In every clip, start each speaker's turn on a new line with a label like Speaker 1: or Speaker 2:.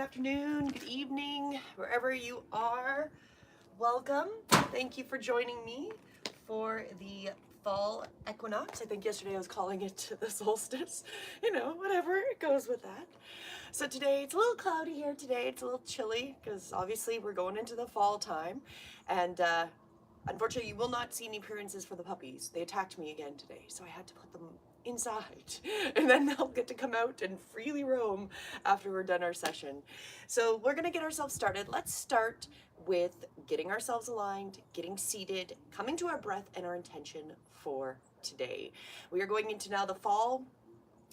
Speaker 1: afternoon, good evening, wherever you are. Welcome. Thank you for joining me for the fall equinox. I think yesterday I was calling it the solstice. You know, whatever, it goes with that. So today it's a little cloudy here today. It's a little chilly because obviously we're going into the fall time. And unfortunately, you will not see any appearances for the puppies. They attacked me again today, so I had to put them inside, and then they'll get to come out and freely roam after we're done our session. So we're gonna get ourselves started. Let's start with getting ourselves aligned, getting seated, coming to our breath and our intention for today. We are going into now the fall,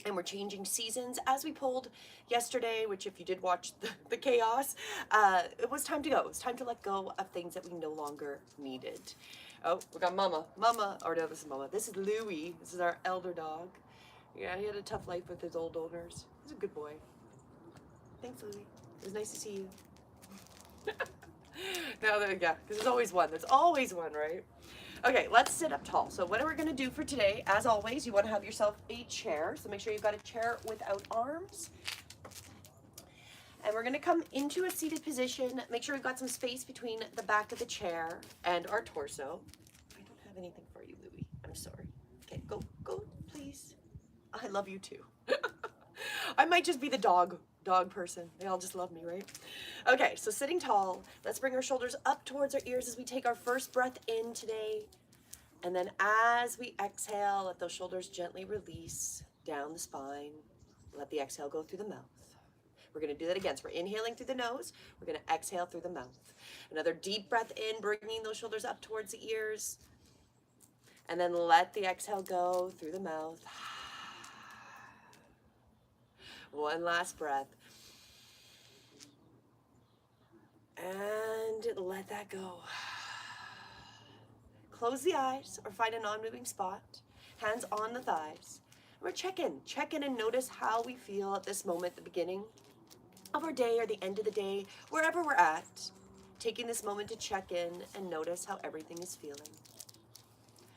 Speaker 1: and we're changing seasons as we pulled yesterday, which if you did watch the chaos, it was time to go. It was time to let go of things that we no longer needed. Oh, we got Mama. Or no, this is Mama. This is Louie. This is our elder dog. Yeah, he had a tough life with his old owners. He's a good boy. Thanks, Louie. It was nice to see you. Now, yeah, because there's always one. There's always one, right? Okay, let's sit up tall. So what are we going to do for today? As always, you want to have yourself a chair. So make sure you've got a chair without arms. And we're going to come into a seated position. Make sure we've got some space between the back of the chair and our torso. I don't have anything for you, Louie. I'm sorry. Okay, go, please. I love you too. I might just be the dog person. They all just love me, right? Okay, so sitting tall, let's bring our shoulders up towards our ears as we take our first breath in today. And then as we exhale, let those shoulders gently release down the spine. Let the exhale go through the mouth. We're gonna do that again. So we're inhaling through the nose. We're gonna exhale through the mouth. Another deep breath in, bringing those shoulders up towards the ears. And then let the exhale go through the mouth. One last breath. And let that go. Close the eyes or find a non-moving spot. Hands on the thighs. We're check in and notice how we feel at this moment, the beginning of our day or the end of the day, wherever we're at. Taking this moment to check in and notice how everything is feeling.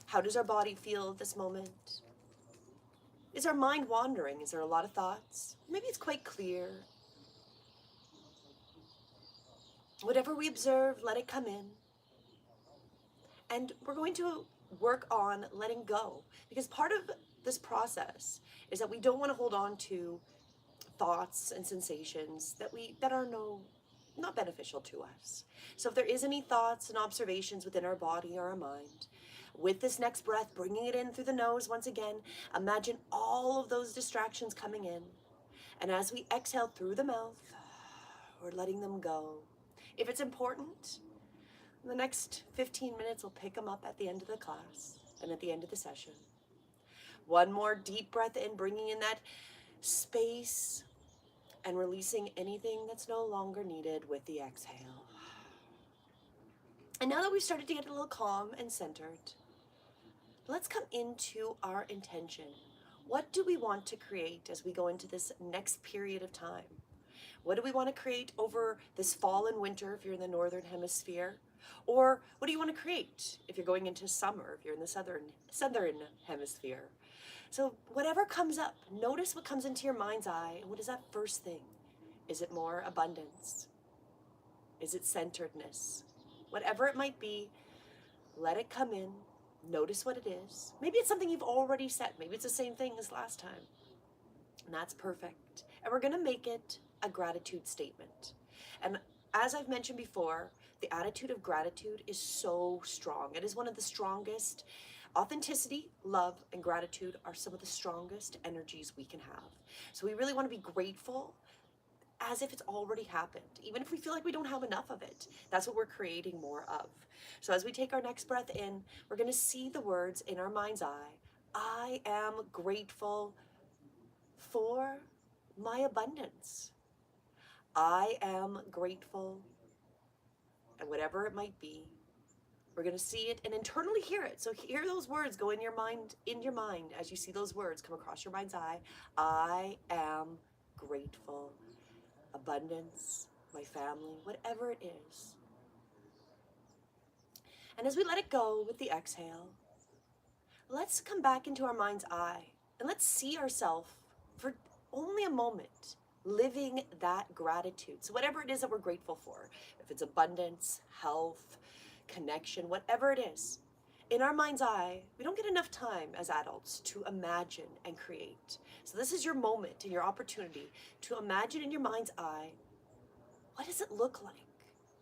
Speaker 1: How does our body feel at this moment? Is our mind wandering? Is there a lot of thoughts? Maybe it's quite clear. Whatever we observe, let it come in. And we're going to work on letting go, because part of this process is that we don't want to hold on to thoughts and sensations that are not beneficial to us. So if there is any thoughts and observations within our body or our mind, with this next breath, bringing it in through the nose once again, imagine all of those distractions coming in. And as we exhale through the mouth, we're letting them go. If it's important, in the next 15 minutes, we'll pick them up at the end of the class and at the end of the session. One more deep breath in, bringing in that space and releasing anything that's no longer needed with the exhale. And now that we've started to get a little calm and centered, let's come into our intention. What do we want to create as we go into this next period of time? What do we want to create over this fall and winter if you're in the northern hemisphere? Or what do you want to create if you're going into summer, if you're in the southern hemisphere? So whatever comes up, notice what comes into your mind's eye. And what is that first thing? Is it more abundance? Is it centeredness? Whatever it might be, let it come in. Notice what it is. Maybe it's something you've already said. Maybe it's the same thing as last time. And that's perfect. And we're going to make it a gratitude statement. And as I've mentioned before, the attitude of gratitude is so strong. It is one of the strongest. Authenticity, love, and gratitude are some of the strongest energies we can have. So we really want to be grateful as if it's already happened. Even if we feel like we don't have enough of it, that's what we're creating more of. So as we take our next breath in, we're going to see the words in our mind's eye. I am grateful for my abundance. I am grateful, and whatever it might be, we're going to see it and internally hear it. So hear those words go in your mind as you see those words come across your mind's eye. I am grateful. Abundance, my family, whatever it is. And as we let it go with the exhale, let's come back into our mind's eye and let's see ourselves for only a moment living that gratitude. So whatever it is that we're grateful for, if it's abundance, health, connection, whatever it is, in our mind's eye, we don't get enough time as adults to imagine and create. So this is your moment and your opportunity to imagine in your mind's eye, what does it look like?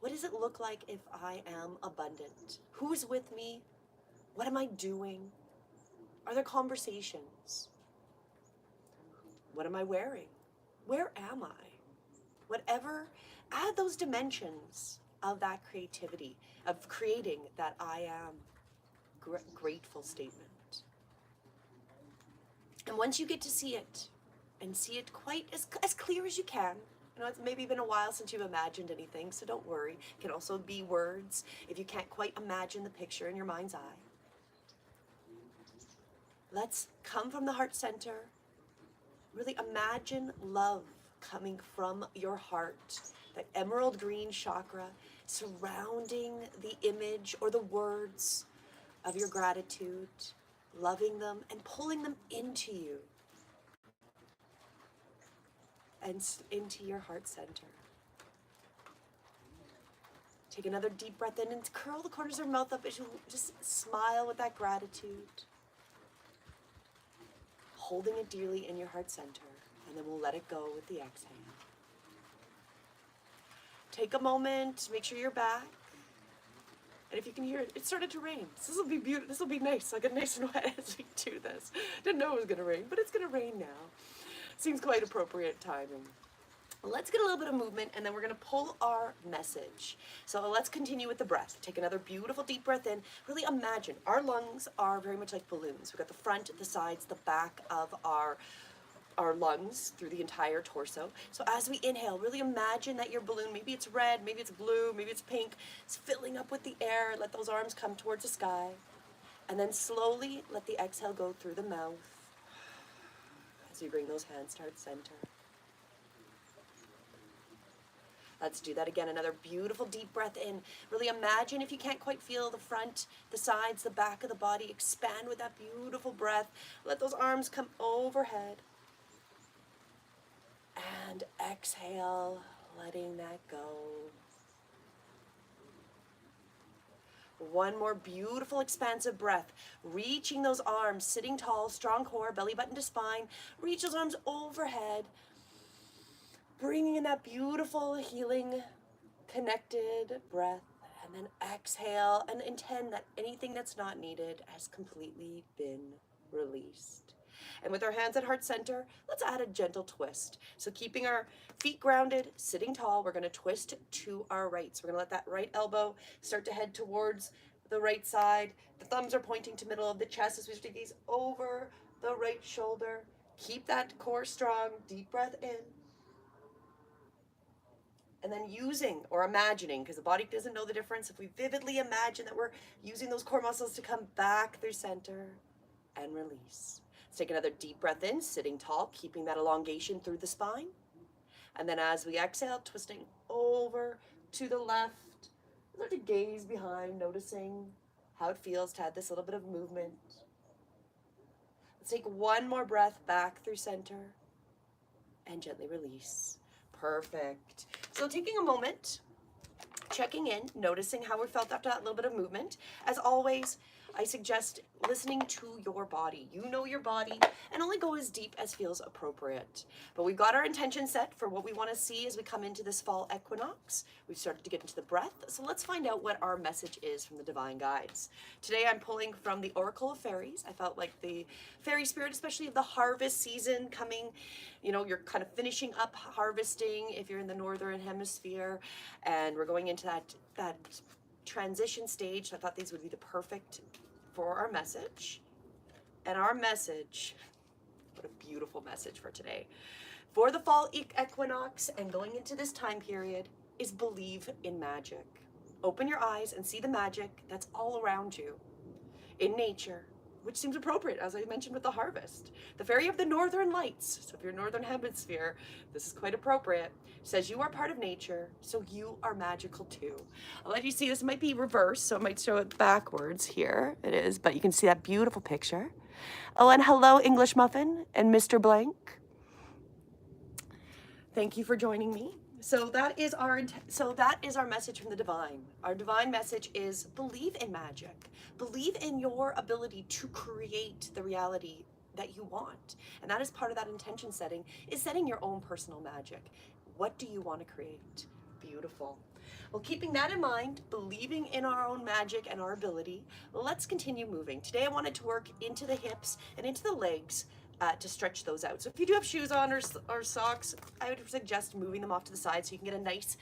Speaker 1: What does it look like if I am abundant? Who's with me? What am I doing? Are there conversations? What am I wearing? Where am I? Whatever, add those dimensions of that creativity, of creating that I am grateful statement. And once you get to see it, and see it quite as clear as you can, you know, it's maybe been a while since you've imagined anything, so don't worry. It can also be words if you can't quite imagine the picture in your mind's eye. Let's come from the heart center. Really imagine love coming from your heart, that emerald green chakra surrounding the image or the words of your gratitude, loving them and pulling them into you and into your heart center. Take another deep breath in and curl the corners of your mouth up as you just smile with that gratitude. Holding it dearly in your heart center, and then we'll let it go with the exhale. Take a moment, make sure you're back. And if you can hear it, it started to rain. So this will be beautiful. This will be nice. I'll get nice and wet as we do this. Didn't know it was going to rain, but it's going to rain now. Seems quite appropriate timing. Let's get a little bit of movement, and then we're going to pull our message. So let's continue with the breath. Take another beautiful deep breath in. Really imagine our lungs are very much like balloons. We've got the front, the sides, the back of our lungs through the entire torso. So as we inhale, really imagine that your balloon, maybe it's red, maybe it's blue, maybe it's pink, it's filling up with the air. Let those arms come towards the sky. And then slowly let the exhale go through the mouth as you bring those hands to heart center. Let's do that again. Another beautiful deep breath in. Really imagine, if you can't quite feel the front, the sides, the back of the body, expand with that beautiful breath. Let those arms come overhead. And exhale, letting that go. One more beautiful expansive breath. Reaching those arms, sitting tall, strong core, belly button to spine. Reach those arms overhead. Bringing in that beautiful, healing, connected breath. And then exhale and intend that anything that's not needed has completely been released. And with our hands at heart center, let's add a gentle twist. So keeping our feet grounded, sitting tall, we're going to twist to our right. So we're going to let that right elbow start to head towards the right side. The thumbs are pointing to middle of the chest as we start to gaze over the right shoulder. Keep that core strong. Deep breath in. And then using or imagining, because the body doesn't know the difference, if we vividly imagine that we're using those core muscles to come back through center and release. Let's take another deep breath in, sitting tall, keeping that elongation through the spine. And then as we exhale, twisting over to the left. Start to gaze behind, noticing how it feels to add this little bit of movement. Let's take one more breath back through center and gently release. Perfect. So taking a moment, checking in, noticing how we felt after that little bit of movement. As always, I suggest listening to your body. You know your body, and only go as deep as feels appropriate. But we've got our intention set for what we want to see as we come into this fall equinox. We've started to get into the breath, so let's find out what our message is from the divine guides. Today I'm pulling from the Oracle of Fairies. I felt like the fairy spirit, especially of the harvest season coming, you know, you're kind of finishing up harvesting if you're in the northern hemisphere, and we're going into that transition stage. So I thought these would be the perfect for our message. And our message, what a beautiful message for today, for the fall equinox and going into this time period, is believe in magic. Open your eyes and see the magic that's all around you in nature, which seems appropriate, as I mentioned with the harvest. The fairy of the northern lights, so if you're northern hemisphere, this is quite appropriate, says you are part of nature, so you are magical too. I'll let you see, this might be reversed, so it might show it backwards here. It is, but you can see that beautiful picture. Oh, and hello, English Muffin and Mr. Blank. Thank you for joining me. So that is our message from the divine. Our divine message is believe in magic. Believe in your ability to create the reality that you want. And that is part of that intention setting, is setting your own personal magic. What do you want to create? Beautiful. Well, keeping that in mind, believing in our own magic and our ability, let's continue moving. Today I wanted to work into the hips and into the legs to stretch those out. So if you do have shoes on or socks, I would suggest moving them off to the side so you can get a nice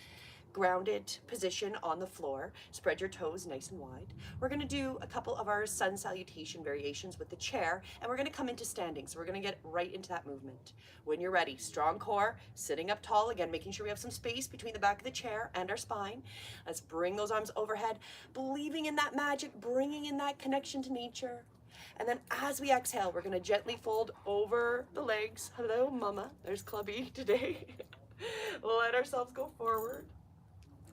Speaker 1: grounded position on the floor. Spread your toes nice and wide. We're going to do a couple of our sun salutation variations with the chair, and we're going to come into standing. So we're going to get right into that movement. When you're ready, strong core, sitting up tall, again, making sure we have some space between the back of the chair and our spine. Let's bring those arms overhead, believing in that magic, bringing in that connection to nature. And then as we exhale, we're going to gently fold over the legs. Hello, mama. There's Clubby today. Let ourselves go forward.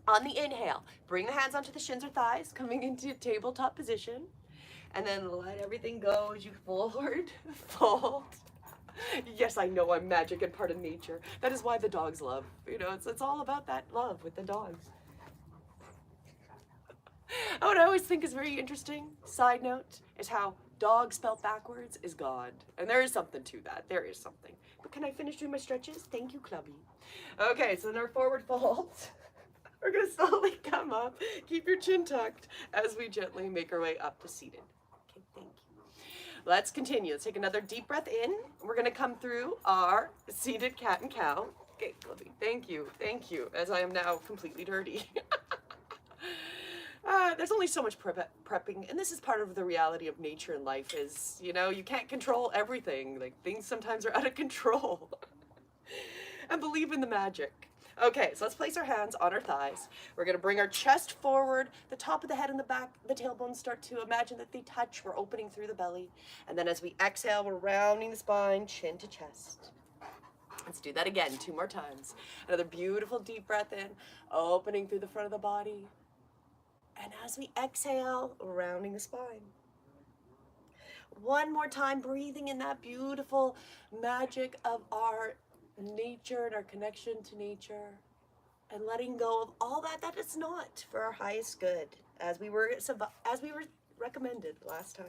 Speaker 1: On the inhale, bring the hands onto the shins or thighs, coming into tabletop position. And then let everything go as you forward, fold. Yes, I know I'm magic and part of nature. That is why the dogs love. You know, it's all about that love with the dogs. What I always think is very interesting, side note, is how dog spelled backwards is God. And there is something to that. There is something. But can I finish doing my stretches? Thank you, Clubby. Okay, so in our forward folds, we're going to slowly come up. Keep your chin tucked as we gently make our way up to seated. Okay, thank you. Let's continue. Let's take another deep breath in. We're going to come through our seated cat and cow. Okay, Clubby, thank you, as I am now completely dirty. There's only so much prepping, and this is part of the reality of nature and life is, you know, you can't control everything. Like, things sometimes are out of control. And believe in the magic. Okay, so let's place our hands on our thighs. We're going to bring our chest forward, the top of the head and the back, the tailbones start to imagine that they touch. We're opening through the belly. And then as we exhale, we're rounding the spine, chin to chest. Let's do that again, 2 more times. Another beautiful deep breath in, opening through the front of the body. And as we exhale, rounding the spine. One more time, breathing in that beautiful magic of our nature and our connection to nature. And letting go of all that is not for our highest good, as we were recommended last time.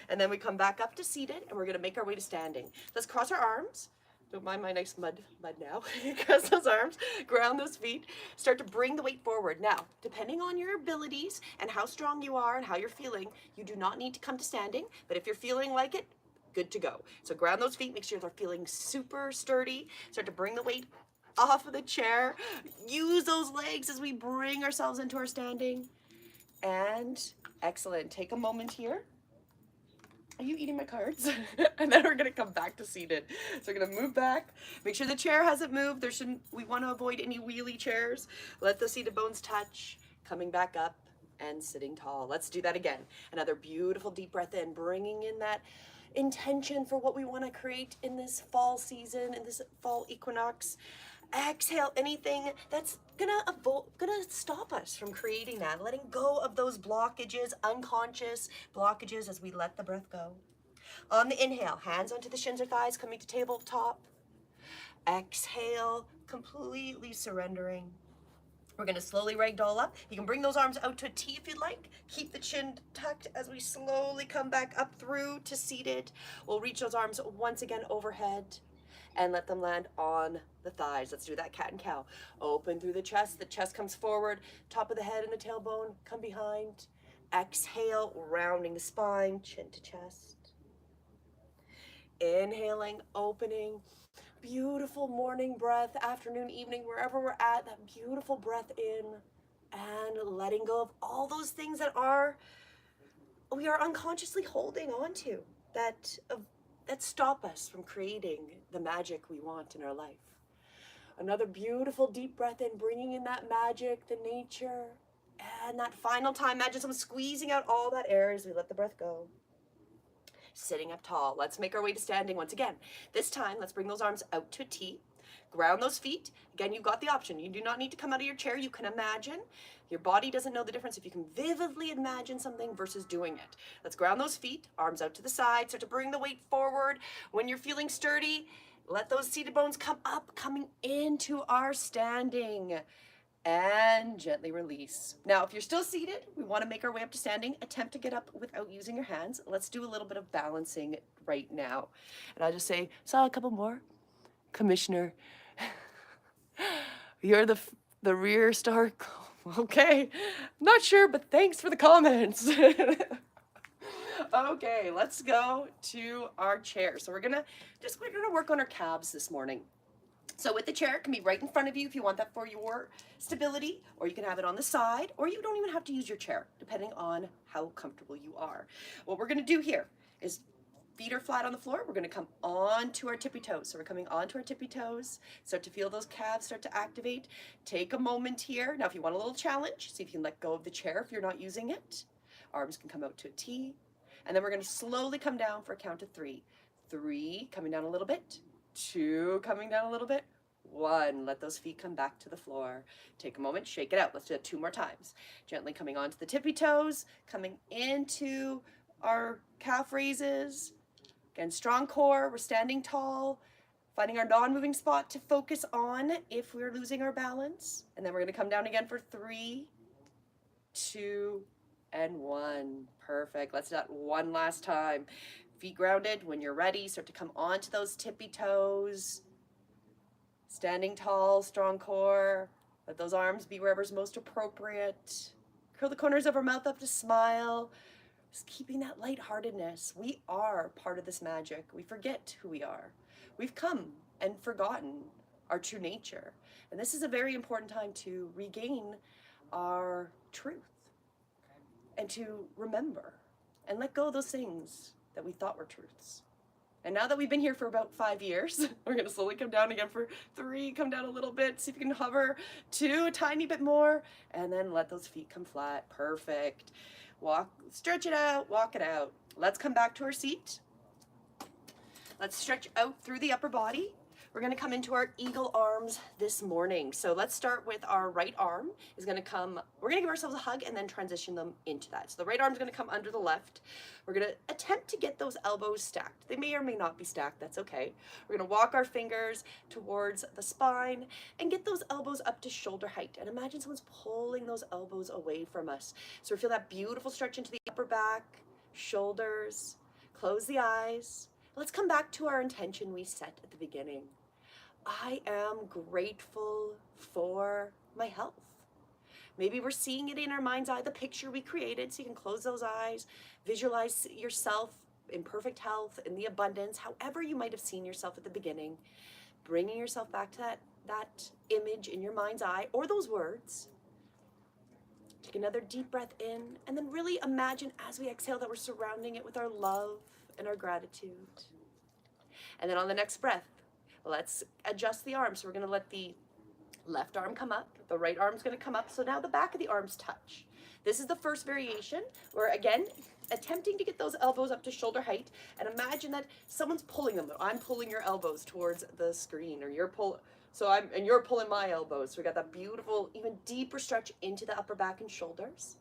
Speaker 1: And then we come back up to seated, and we're going to make our way to standing. Let's cross our arms. Don't mind my nice mud now. Cross those arms, ground those feet, start to bring the weight forward. Now, depending on your abilities and how strong you are and how you're feeling, you do not need to come to standing, but if you're feeling like it, good to go. So ground those feet, make sure they're feeling super sturdy. Start to bring the weight off of the chair. Use those legs as we bring ourselves into our standing. And excellent. Take a moment here. Are you eating my cards? And then we're gonna come back to seated. So we're gonna move back. Make sure the chair hasn't moved. We want to avoid any wheelie chairs. Let the seated bones touch. Coming back up and sitting tall. Let's do that again. Another beautiful deep breath in, bringing in that intention for what we want to create in this fall season, in this fall equinox. Exhale anything that's gonna stop us from creating that, letting go of those blockages, unconscious blockages as we let the breath go. On the inhale, hands onto the shins or thighs, coming to tabletop. Exhale, completely surrendering. We're gonna slowly ragdoll up. You can bring those arms out to a T if you'd like. Keep the chin tucked as we slowly come back up through to seated. We'll reach those arms once again overhead and let them land on the thighs. Let's do that cat and cow. Open through the chest comes forward, top of the head and the tailbone come behind. Exhale, rounding the spine, chin to chest. Inhaling, opening. Beautiful morning breath, afternoon, evening, wherever we're at, that beautiful breath in, and letting go of all those things that we are unconsciously holding on to, that stop us from creating the magic we want in our life. Another beautiful deep breath in, bringing in that magic, the nature, and that final time, imagine someone squeezing out all that air as we let the breath go. Sitting up tall. Let's make our way to standing once again. This time, let's bring those arms out to a T. Ground those feet. Again, you've got the option. You do not need to come out of your chair. You can imagine. Your body doesn't know the difference if you can vividly imagine something versus doing it. Let's ground those feet, arms out to the side. Start to bring the weight forward. When you're feeling sturdy, Let those seated bones come up, coming into our standing. And gently release. Now, if you're still seated, we want to make our way up to standing. Attempt to get up without using your hands. Let's do a little bit of balancing right now. And I'll just say, saw a couple more. Commissioner, you're the rear star. Okay, not sure, but thanks for the comments. Okay, let's go to our chair. So we're gonna work on our calves this morning. So with the chair, it can be right in front of you if you want that for your stability, or you can have it on the side, or you don't even have to use your chair, depending on how comfortable you are. What we're gonna do here is feet are flat on the floor. We're gonna come onto our tippy toes. So we're coming onto our tippy toes, start to feel those calves start to activate. Take a moment here. Now, if you want a little challenge, see if you can let go of the chair if you're not using it. Arms can come out to a T. And then we're gonna slowly come down for a count of 3. 3, coming down a little bit. 2, coming down a little bit. 1, let those feet come back to the floor. Take a moment, shake it out. Let's do it 2 more times. Gently coming onto the tippy toes, coming into our calf raises. Again, strong core, we're standing tall, finding our non-moving spot to focus on if we're losing our balance. And then we're gonna come down again for 3, 2, and 1. Perfect. Let's do that one last time. Feet grounded. When you're ready, start to come onto those tippy toes. Standing tall, strong core. Let those arms be wherever's most appropriate. Curl the corners of our mouth up to smile. Just keeping that lightheartedness. We are part of this magic. We forget who we are. We've come and forgotten our true nature. And this is a very important time to regain our truth and to remember and let go of those things that we thought were truths. And now that we've been here for about 5 years, we're gonna slowly come down again for 3, come down a little bit, see if you can hover, 2, a tiny bit more, and then let those feet come flat. Perfect. Walk, stretch it out, walk it out. Let's come back to our seat. Let's stretch out through the upper body. We're gonna come into our eagle arms this morning. So let's start with our right arm is gonna come, we're gonna give ourselves a hug and then transition them into that. So the right arm's gonna come under the left. We're gonna attempt to get those elbows stacked. They may or may not be stacked, that's okay. We're gonna walk our fingers towards the spine and get those elbows up to shoulder height. And imagine someone's pulling those elbows away from us. So we feel that beautiful stretch into the upper back, shoulders, close the eyes. Let's come back to our intention we set at the beginning. I am grateful for my health. Maybe we're seeing it in our mind's eye, the picture we created, so you can close those eyes, visualize yourself in perfect health, in the abundance, however you might have seen yourself at the beginning, bringing yourself back to that image in your mind's eye, or those words. Take another deep breath in, and then really imagine as we exhale that we're surrounding it with our love and our gratitude. And then on the next breath, let's adjust the arms. So we're going to let the left arm come up. The right arm's going to come up. So now the back of the arms touch. This is the first variation. We're, again, attempting to get those elbows up to shoulder height. And imagine that someone's pulling them. I'm pulling your elbows towards the screen, or you're pulling my elbows. So we got that beautiful, even deeper stretch into the upper back and shoulders.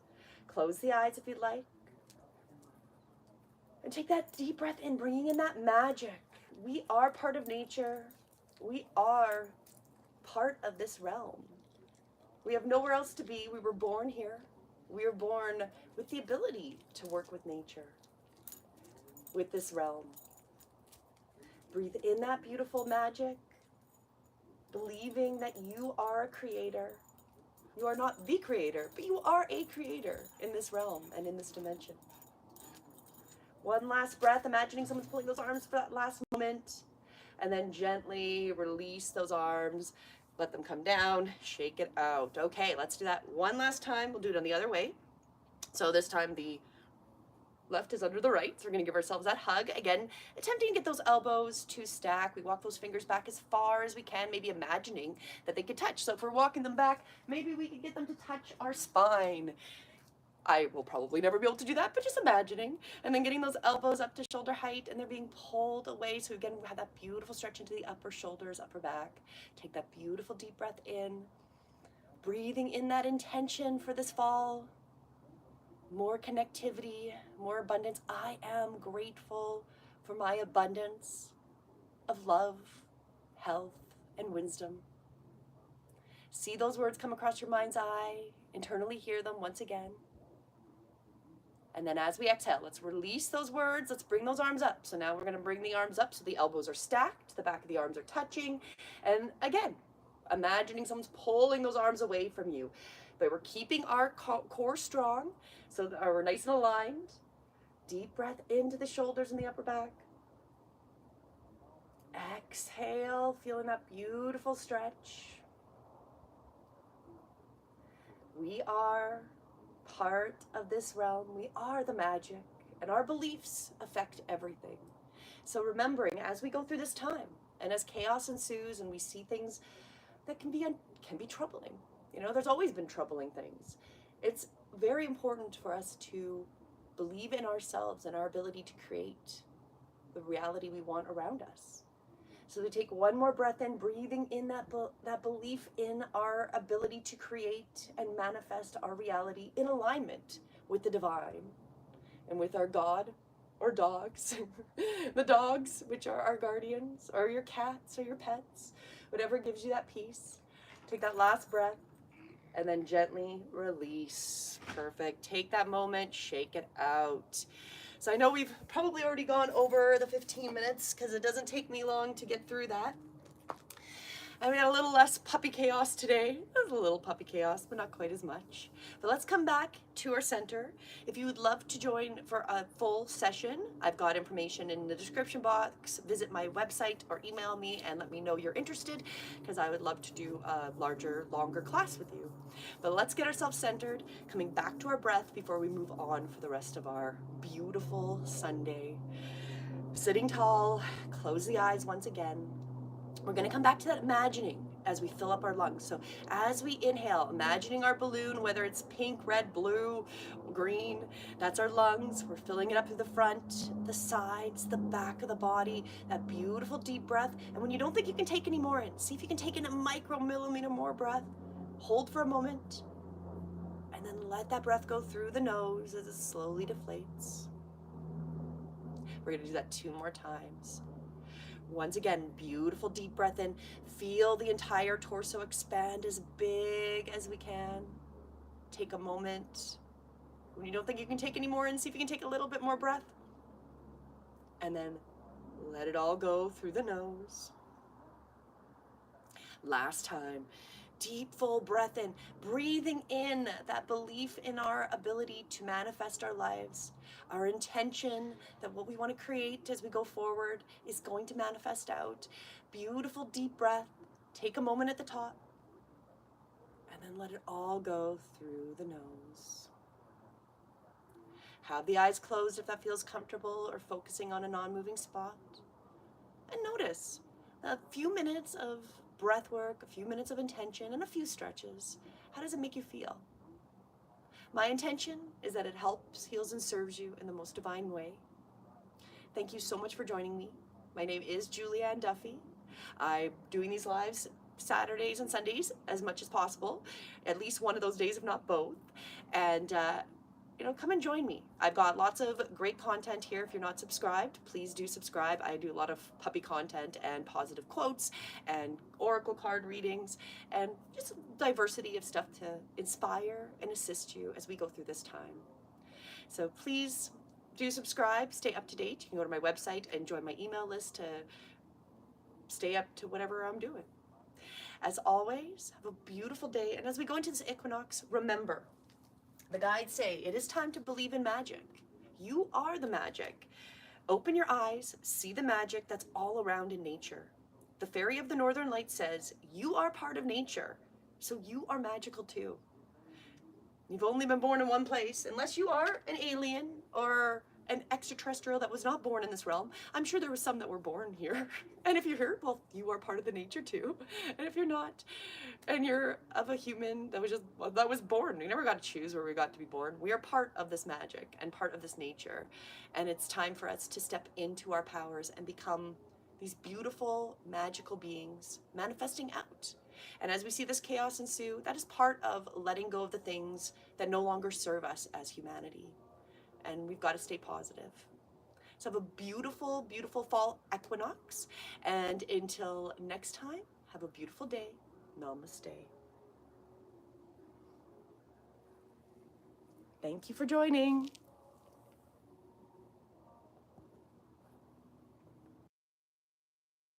Speaker 1: Close the eyes if you'd like. And take that deep breath in, bringing in that magic. We are part of nature. We are part of this realm. We have nowhere else to be. We were born here. We were born with the ability to work with nature, with this realm. Breathe in that beautiful magic, believing that you are a creator. You are not the creator, but you are a creator in this realm and in this dimension. One last breath, imagining someone's pulling those arms for that last moment, and then gently release those arms, let them come down, shake it out. Okay, let's do that one last time. We'll do it on the other way. So this time the left is under the right, so we're gonna give ourselves that hug. Again, attempting to get those elbows to stack. We walk those fingers back as far as we can, maybe imagining that they could touch. So if we're walking them back, maybe we could get them to touch our spine. I will probably never be able to do that, but just imagining. And then getting those elbows up to shoulder height, and they're being pulled away. So again, we have that beautiful stretch into the upper shoulders, upper back. Take that beautiful deep breath in. Breathing in that intention for this fall. More connectivity, more abundance. I am grateful for my abundance of love, health, and wisdom. See those words come across your mind's eye, internally hear them once again. And then as we exhale, let's release those words. Let's bring those arms up. So now we're going to bring the arms up so the elbows are stacked, the back of the arms are touching. And again, imagining someone's pulling those arms away from you. But we're keeping our core strong so that we're nice and aligned. Deep breath into the shoulders and the upper back. Exhale, feeling that beautiful stretch. We are part of this realm. We are the magic, and our beliefs affect everything. So remembering as we go through this time, and as chaos ensues, and we see things that can be troubling. You know, there's always been troubling things. It's very important for us to believe in ourselves and our ability to create the reality we want around us. So we take one more breath in, breathing in that belief in our ability to create and manifest our reality in alignment with the divine and with our God or dogs, the dogs, which are our guardians, or your cats or your pets, whatever gives you that peace. Take that last breath and then gently release. Perfect. Take that moment, shake it out. So I know we've probably already gone over the 15 minutes because it doesn't take me long to get through that. I had a little less puppy chaos today. It was a little puppy chaos, but not quite as much. But let's come back to our center. If you would love to join for a full session, I've got information in the description box. Visit my website or email me and let me know you're interested, because I would love to do a larger, longer class with you. But let's get ourselves centered, coming back to our breath before we move on for the rest of our beautiful Sunday. Sitting tall, close the eyes once again. We're going to come back to that imagining as we fill up our lungs. So as we inhale, imagining our balloon, whether it's pink, red, blue, green, that's our lungs. We're filling it up through the front, the sides, the back of the body, that beautiful deep breath. And when you don't think you can take any more in, see if you can take in a micromillimeter more breath. Hold for a moment, and then let that breath go through the nose as it slowly deflates. We're going to do that 2 more times. Once again, beautiful deep breath in. Feel the entire torso expand as big as we can. Take a moment. When you don't think you can take any more in, see if you can take a little bit more breath. And then let it all go through the nose. Last time. Deep, full breath in, breathing in that belief in our ability to manifest our lives, our intention that what we want to create as we go forward is going to manifest out. Beautiful deep breath. Take a moment at the top, and then let it all go through the nose. Have the eyes closed if that feels comfortable, or focusing on a non-moving spot. And notice a few minutes of breath work, a few minutes of intention, and a few stretches. How does it make you feel? My intention is that it helps, heals, and serves you in the most divine way. Thank you so much for joining me. My name is Julianne Duffy. I'm doing these lives Saturdays and Sundays as much as possible, at least one of those days, if not both. And come and join me. I've got lots of great content here. If you're not subscribed, please do subscribe. I do a lot of puppy content and positive quotes and oracle card readings and just a diversity of stuff to inspire and assist you as we go through this time. So please do subscribe, stay up to date. You can go to my website and join my email list to stay up to whatever I'm doing. As always, have a beautiful day. And as we go into this equinox, remember, the guides say, it is time to believe in magic. You are the magic. Open your eyes, see the magic that's all around in nature. The fairy of the Northern Lights says, you are part of nature, so you are magical too. You've only been born in one place, unless you are an alien or an extraterrestrial that was not born in this realm. I'm sure there were some that were born here. And if you're here, well, you are part of the nature too. And if you're not, and you're of a human that was born, we never got to choose where we got to be born. We are part of this magic and part of this nature. And it's time for us to step into our powers and become these beautiful, magical beings manifesting out. And as we see this chaos ensue, that is part of letting go of the things that no longer serve us as humanity. And we've got to stay positive. So have a beautiful, beautiful fall equinox. And until next time, have a beautiful day. Namaste. Thank you for joining.